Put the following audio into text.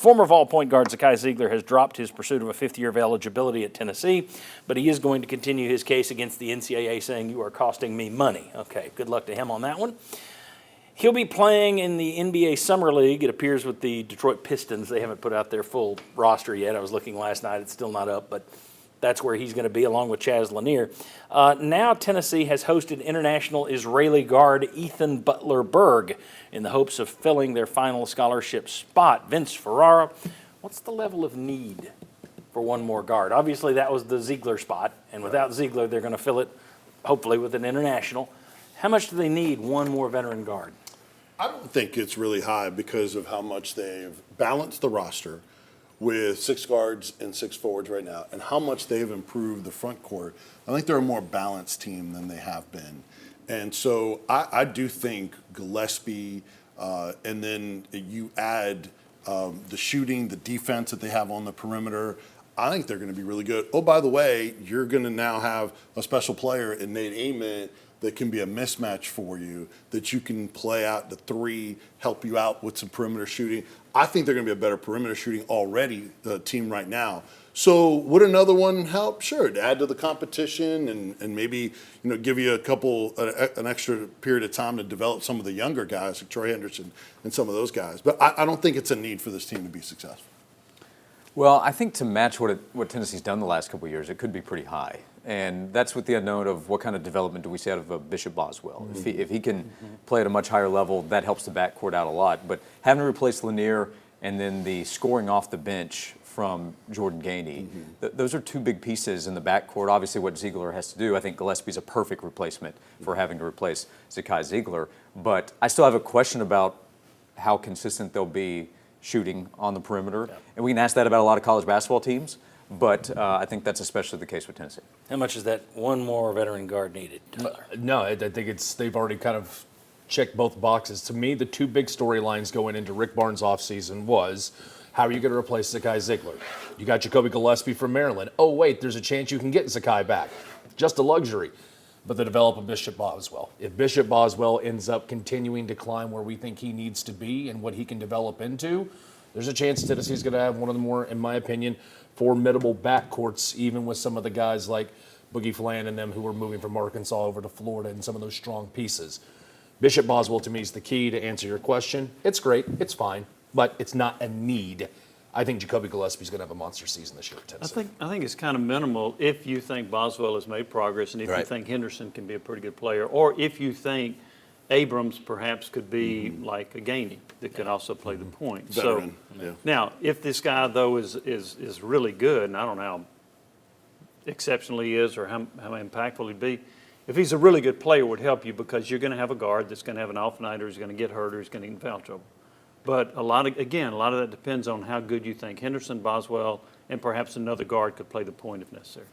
Former Vol point guard Zakai Zeigler has dropped his pursuit of a fifth year of eligibility at Tennessee, but he is going to continue his case against the NCAA, saying, "You are costing me money." Okay, good luck to him on that one. He'll be playing in the NBA Summer League, it appears, with the Detroit Pistons. They haven't put out their full roster yet. I was looking last night. It's still not up, but that's where he's going to be, along with Chaz Lanier. Now Tennessee has hosted international Israeli guard Ethan Burg in the hopes of filling their final scholarship spot. Vince Ferrara, what's the level of need for one more guard? Obviously, that was the Zeigler spot, and without Zeigler, they're going to fill it, hopefully, with an international. How much do they need one more veteran guard? I don't think it's really high because of how much they've balanced the roster with 6 guards and 6 forwards right now, and how much they've improved the front court. I think they're a more balanced team than they have been. And so I do think Gillespie, and then you add the shooting, the defense that they have on the perimeter, I think they're going to be really good. Oh, by the way, you're going to now have a special player in Nate Ament that can be a mismatch for you, that you can play out the 3, help you out with some perimeter shooting. I think they're going to be a better perimeter shooting already team right now. So would another one help? Sure, to add to the competition and maybe give you an extra period of time to develop some of the younger guys like Troy Henderson and some of those guys. But I don't think it's a need for this team to be successful. Well, I think to match what Tennessee's done the last couple of years, it could be pretty high. And that's with the unknown of what kind of development do we see out of Bishop Boswell. If he can play at a much higher level, that helps the backcourt out a lot. But having to replace Lanier and then the scoring off the bench from Jordan Gainey, those are 2 big pieces in the backcourt. Obviously, what Zeigler has to do, I think Gillespie's a perfect replacement for having to replace Zakai Zeigler. But I still have a question about how consistent they'll be shooting on the perimeter. Yeah. And we can ask that about a lot of college basketball teams. But I think that's especially the case with Tennessee. How much is that one more veteran guard needed, Tyler? No, I think they've already kind of checked both boxes. To me, the 2 big storylines going into Rick Barnes' offseason was, how are you going to replace Zakai Zeigler? You got Jakobi Gillespie from Maryland. Oh, wait, there's a chance you can get Zakai back. Just a luxury. But they develop a Bishop Boswell. If Bishop Boswell ends up continuing to climb where we think he needs to be and what he can develop into, there's a chance Tennessee's going to have one of the more, in my opinion, formidable backcourts, even with some of the guys like Boogie Flan and them who are moving from Arkansas over to Florida and some of those strong pieces. Bishop Boswell, to me, is the key to answer your question. It's great. It's fine. But it's not a need. I think Jakobi Gillespie is going to have a monster season this year at Tennessee. I think it's kind of minimal if you think Boswell has made progress and if you think Henderson can be a pretty good player, or if you think Abrams perhaps could be like a Gainey that could also play the point. Veteran. So now, if this guy though is really good, and I don't know how exceptional he is or how impactful he'd be, if he's a really good player, it would help you because you're going to have a guard that's going to have an off night, or he's going to get hurt, or he's going to get in foul trouble. But a lot of that depends on how good you think Henderson, Boswell, and perhaps another guard could play the point if necessary.